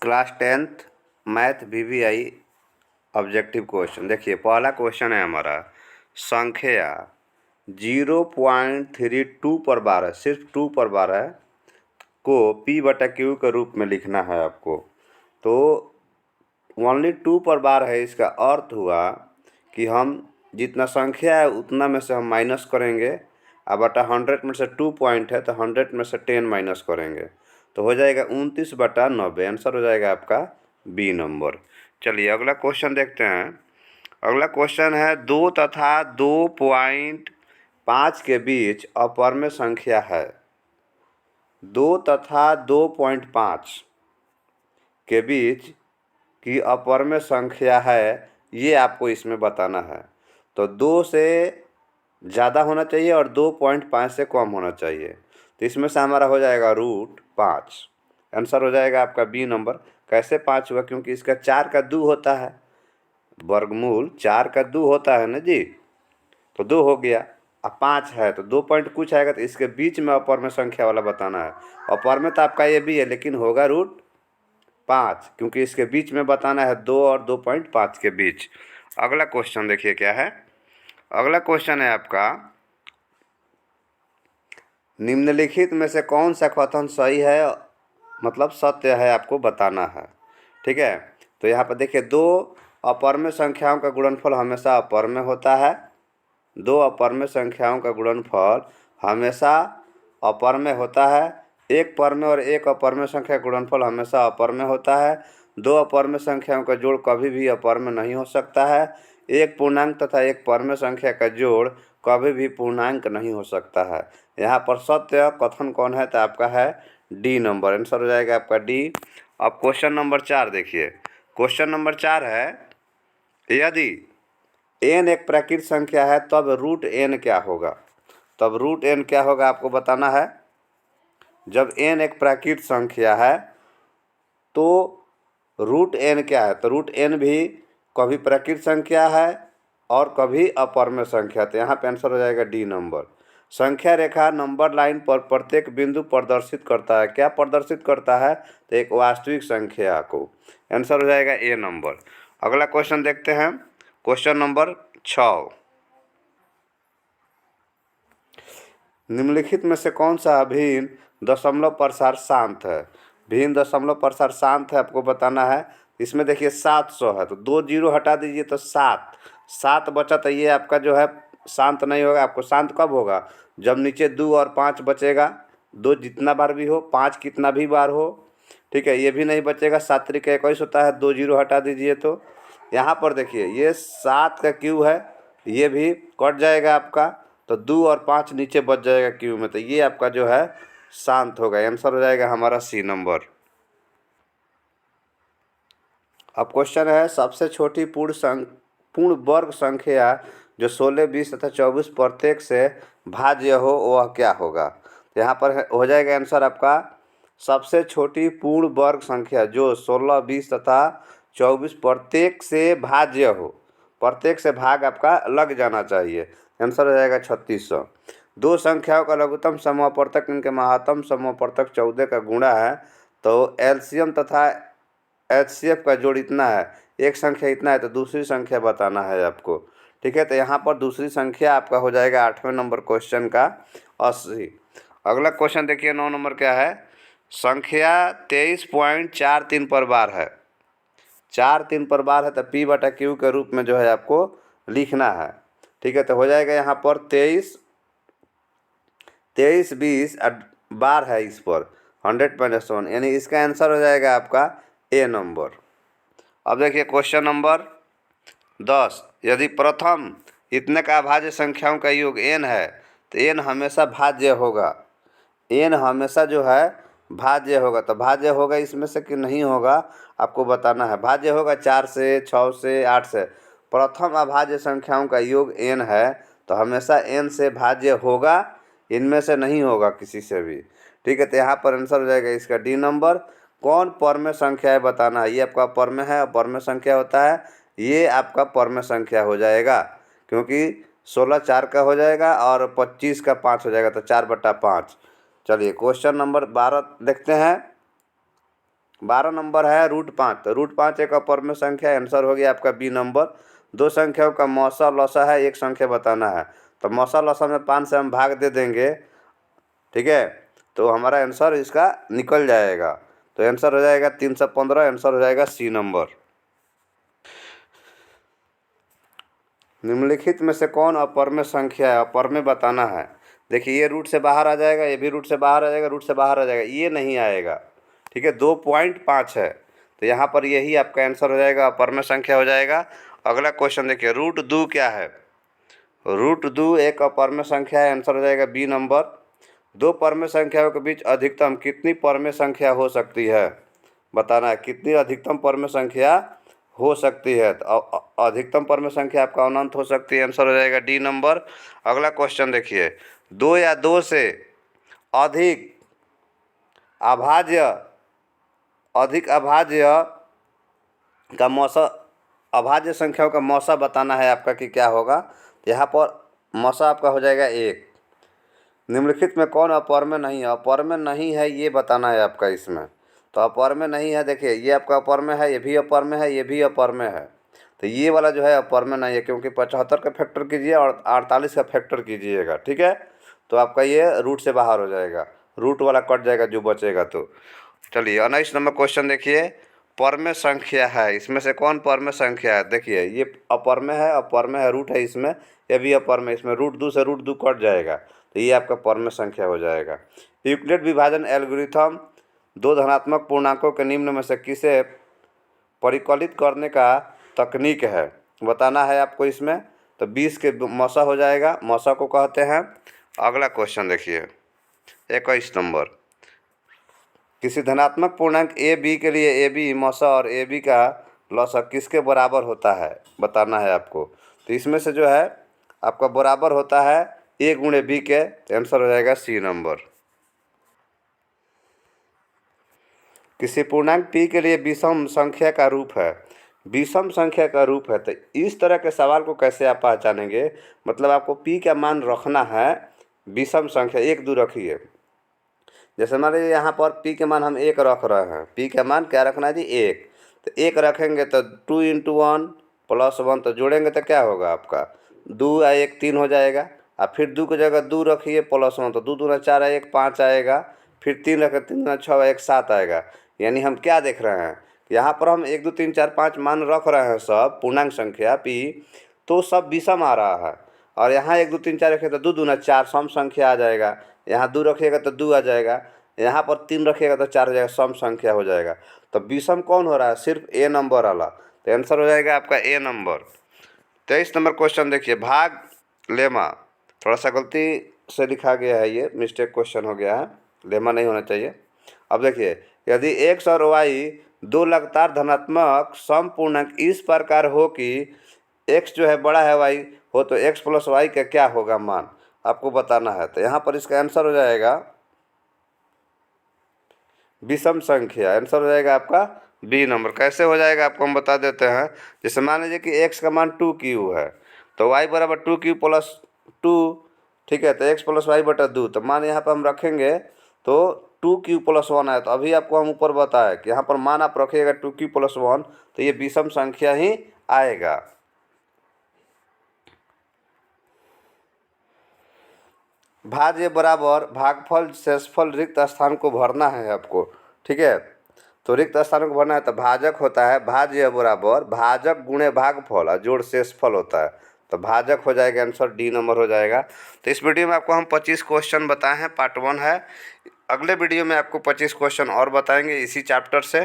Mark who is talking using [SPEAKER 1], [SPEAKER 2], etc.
[SPEAKER 1] Class 10th math VVI objective question. देखिए पहला question है हमारा, संख्या 0.32 पर 12, सिर्फ 2 पर 12 को P/Q के रूप में लिखना है आपको। तो ओनली 2 पर 12 है, इसका अर्थ हुआ कि हम जितना संख्या है उतना में से हम माइनस करेंगे। अब बटा 100 में से 2 पॉइंट है तो 100 में से 10 माइनस करेंगे तो हो जाएगा 29/90। आंसर हो जाएगा आपका बी नंबर। चलिए अगला क्वेश्चन देखते हैं। अगला क्वेश्चन है 2 तथा 2.5 के बीच अपरम्य संख्या है। 2 तथा 2.5 के बीच की अपरम्य संख्या है, ये आपको इसमें बताना है। तो 2 से ज़्यादा होना चाहिए और 2.5 से कम होना चाहिए। तो इसमें से हमारा हो जाएगा √5। आंसर हो जाएगा आपका बी नंबर। कैसे 5 हुआ? क्योंकि इसका 4 का 2 होता है, वर्गमूल 4 का 2 होता है ना जी, तो 2 हो गया। अब 5 है तो 2 पॉइंट कुछ आएगा, तो इसके बीच में अपरम्य संख्या वाला बताना है। अपरम्य तो आपका ये भी है लेकिन होगा √5, क्योंकि इसके बीच में बताना है 2 और 2.5 के बीच। अगला क्वेश्चन देखिए क्या है। अगला क्वेश्चन है आपका, निम्नलिखित में से कौन सा कथन सही है, मतलब सत्य है, आपको बताना है। ठीक है, तो यहाँ पर देखिए 2 अपरम्य संख्याओं का गुणनफल हमेशा अपरम्य होता है। 2 अपरम्य संख्याओं का गुणनफल हमेशा अपरम्य होता है। एक परम्य और एक अपरम्य संख्या का गुणनफल हमेशा अपरम्य होता है। 2 अपरम्य संख्याओं का जोड़ कभी भी अपरम्य नहीं हो सकता है। एक पूर्णांक तथा एक परम्य संख्या का जोड़ कभी भी पूर्णांक नहीं हो सकता है। यहाँ पर सत्य कथन कौन है? तो आपका है डी नंबर। आंसर हो जाएगा आपका डी। अब क्वेश्चन नंबर 4 देखिए। क्वेश्चन नंबर 4 है, यदि n एक प्राकृत संख्या है तब √n क्या होगा? तब √n क्या होगा आपको बताना है। जब n एक प्राकृत संख्या है तो √n क्या है? तो √n भी कभी प्राकृत संख्या है और कभी अपरम्य संख्या। तो यहाँ पे आंसर हो जाएगा डी नंबर। संख्या रेखा नंबर लाइन पर प्रत्येक बिंदु प्रदर्शित करता है। क्या प्रदर्शित करता है? तो एक वास्तविक संख्या को। आंसर हो जाएगा ए नंबर। अगला क्वेश्चन देखते हैं। क्वेश्चन नंबर 6, निम्नलिखित में से कौन सा भिन्न दशमलव प्रसार शांत है? भिन्न दशमलव प्रसार शांत है, आपको बताना है। इसमें देखिए 700 है तो 2 जीरो हटा दीजिए तो 7 बचा, तो ये आपका जो है शांत नहीं होगा। आपको शांत कब होगा? जब नीचे 2 और 5 बचेगा। 2 जितना बार भी हो, 5 कितना भी बार हो, ठीक है, ये भी नहीं बचेगा। 7 त्रिक 21 होता है, 2 जीरो हटा दीजिए तो यहाँ पर देखिए ये 7 का क्यू है, ये भी कट जाएगा आपका, तो 2 और 5 नीचे बच जाएगा क्यू में, तो ये आपका जो है शांत होगा। आंसर हो जाएगा हमारा सी नंबर। अब क्वेश्चन है, सबसे छोटी पूर्ण वर्ग संख्या जो 16, 20 तथा 24 प्रत्येक से भाज्य हो वह क्या होगा? तो यहाँ पर हो जाएगा आंसर आपका, सबसे छोटी पूर्ण वर्ग संख्या जो 16, 20 तथा 24 प्रत्येक से भाज्य हो। प्रत्येक से भाग आपका लग जाना चाहिए। आंसर हो जाएगा 3600। दो संख्याओं का लघुत्तम समवर्तक इनके महत्तम समवर्तक 14 का गुणा है, तो एलसीएम तथा एचसीएफ का जोड़ इतना है, एक संख्या इतना है, तो दूसरी संख्या बताना है आपको। ठीक है, तो यहाँ पर दूसरी संख्या आपका हो जाएगा 8वें नंबर क्वेश्चन का 80। अगला क्वेश्चन देखिए 9 नंबर क्या है। संख्या 23.43 पर बार है। 4 3 पर बार है तो P/Q के रूप में जो है आपको लिखना है। ठीक है, तो हो जाएगा यहाँ पर 23 20 बार है इस पर 100 - 1, यानी इसका आंसर हो जाएगा आपका ए नंबर। अब देखिए क्वेश्चन नंबर 10, यदि प्रथम इतने का अभाज्य संख्याओं का योग n है तो n हमेशा भाज्य होगा। n हमेशा जो है भाज्य होगा, तो भाज्य होगा इसमें से कि नहीं होगा आपको बताना है। भाज्य होगा 4 से, 6 से, 8 से। प्रथम अभाज्य संख्याओं का योग n है तो हमेशा n से भाज्य होगा, इनमें से नहीं होगा किसी से भी। ठीक है, तो यहाँ पर आंसर हो जाएगा इसका डी नंबर। कौन परम्य संख्या है बताना है। ये आपका परम्य है, परम्य संख्या होता है, ये आपका परम्य संख्या हो जाएगा, क्योंकि 16 4 का हो जाएगा और 25 का 5 हो जाएगा, तो 4/5। चलिए क्वेश्चन नंबर 12 देखते हैं। 12 नंबर है √5, तो √5 एक अपवर्म्य संख्या है, आंसर हो गया आपका बी नंबर। दो संख्याओं का मौसा लौसा है, एक संख्या बताना है, तो मौसा लौसा में 5 से हम भाग दे देंगे, ठीक है, तो हमारा आंसर इसका निकल जाएगा। तो आंसर हो जाएगा 315, आंसर हो जाएगा सी नंबर। निम्नलिखित में से कौन अपवर्म्य संख्या है, अपवर्म्य बताना है। देखिए ये रूट से बाहर आ जाएगा, ये भी रूट से बाहर आ जाएगा, रूट से बाहर आ जाएगा, ये नहीं आएगा, ठीक है। 2.5 है, तो यहाँ पर यही आपका आंसर हो जाएगा, अपवर्म्य संख्या हो जाएगा। अगला क्वेश्चन देखिए, √2 क्या है। √2 एक अपवर्म्य संख्या है, आंसर हो जाएगा बी नंबर। दो परम्य संख्याओं के बीच अधिकतम कितनी परम्य संख्या हो सकती है, बताना है, कितनी अधिकतम परम्य संख्या हो सकती है। तो अधिकतम परम्य संख्या आपका अनंत हो सकती है, आंसर हो जाएगा डी नंबर। अगला क्वेश्चन देखिए, 2 या 2 से अधिक अभाज्य का मौसा, अभाज्य संख्याओं का मौसा बताना है आपका कि क्या होगा। तो यहाँ पर मौसा आपका हो जाएगा 1। निम्नलिखित में कौन अपवर्म्य नहीं है, अपवर्म्य नहीं है ये बताना है आपका इसमें। तो अपवर्म्य नहीं है, देखिए ये आपका अपवर्म्य है, ये भी अपवर्म्य है, ये भी अपवर्म्य है, तो ये वाला जो है अपवर्म्य नहीं है, क्योंकि 75 का फैक्टर कीजिए और 48 का फैक्टर कीजिएगा, ठीक है, तो आपका ये रूट से बाहर हो जाएगा, रूट वाला कट जाएगा जो बचेगा। तो चलिए 19 नंबर क्वेश्चन देखिए, परम्य संख्या है, इसमें से कौन परम्य संख्या है। देखिए ये अपवर्म्य है, रूट है इसमें, ये भी अपवर्म्य, इसमें √2 से √2 कट जाएगा, तो ये आपका परम्य संख्या हो जाएगा। यूक्लिड विभाजन एल्गोरिथम दो धनात्मक पूर्णांकों के निम्न में से किसे परिकलित करने का तकनीक है, बताना है आपको इसमें। तो 20 के मौसा हो जाएगा, मौसा को कहते हैं। अगला क्वेश्चन देखिए 21 नंबर, किसी धनात्मक पूर्णांक ए बी के लिए ए बी मौसा और ए बी का लौसा किसके बराबर होता है, बताना है आपको। तो इसमें से जो है आपका बराबर होता है a गुणे b के, आंसर हो जाएगा सी नंबर। किसी पूर्णांक p के लिए विषम संख्या का रूप है, विषम संख्या का रूप है, तो इस तरह के सवाल को कैसे आप पहचानेंगे, मतलब आपको p का मान रखना है विषम संख्या, 1 2 रखिए। जैसे मान लीजिए यहाँ पर p के मान हम 1 रख रहे हैं, p का मान क्या रखना है जी 1, तो 1 रखेंगे तो 2 × 1 + 1, तो जोड़ेंगे तो क्या होगा आपका 2 या 1 3 हो जाएगा, और फिर 2 की जगह 2 रखिए +1, तो 2 दूना 4 1 5 आएगा, फिर 3 रखें 3 दूना 6 1 7 आएगा। यानी हम क्या देख रहे हैं, यहाँ पर हम 1 2 3 4 5 मान रख रहे हैं सब पूर्णांक संख्या p, तो सब विषम आ रहा है। और यहाँ 1 2 3 4 रखें तो 2 दूना 4 सम संख्या आ जाएगा, यहाँ 2 रखिएगा तो 2 आ जाएगा, यहाँ पर 3 रखिएगा तो 4 हो जाएगा, सम संख्या हो जाएगा। तो विषम कौन हो रहा है, सिर्फ ए नंबर वाला, तो आंसर हो जाएगा आपका ए नंबर। 23 नंबर क्वेश्चन देखिए, भाग लेमा, थोड़ा सा गलती से लिखा गया है, ये मिस्टेक क्वेश्चन हो गया है, लेमा नहीं होना चाहिए। अब देखिए, यदि x और y दो लगातार धनात्मक सम पूर्णांक इस प्रकार हो कि x जो है बड़ा है y हो, तो x + y का क्या होगा मान, आपको बताना है। तो यहाँ पर इसका आंसर हो जाएगा विषम संख्या, आंसर हो जाएगा आपका बी नंबर। कैसे हो जाएगा आपको हम बता देते हैं। जैसे मान लीजिए कि x का मान 2q है, तो y बराबर 2q + 2, ठीक है, तो x + y/2, तो मान यहाँ पर हम रखेंगे तो 2q + 1 है, तो अभी आपको हम ऊपर बताया कि यहाँ पर मान आप रखिएगा 2q + 1, तो ये विषम संख्या ही आएगा। भाज्य बराबर भागफल शेषफल रिक्त स्थान को भरना है आपको, ठीक है, तो रिक्त स्थान को भरना है, तो भाजक होता है भाज्य बराबर भाजक गुणे भागफल और जोड़ शेषफल होता है, तो भाजक हो जाएगा, आंसर डी नंबर हो जाएगा। तो इस वीडियो में आपको हम 25 क्वेश्चन बताए हैं, पार्ट 1 है। अगले वीडियो में आपको 25 क्वेश्चन और बताएंगे इसी चैप्टर से।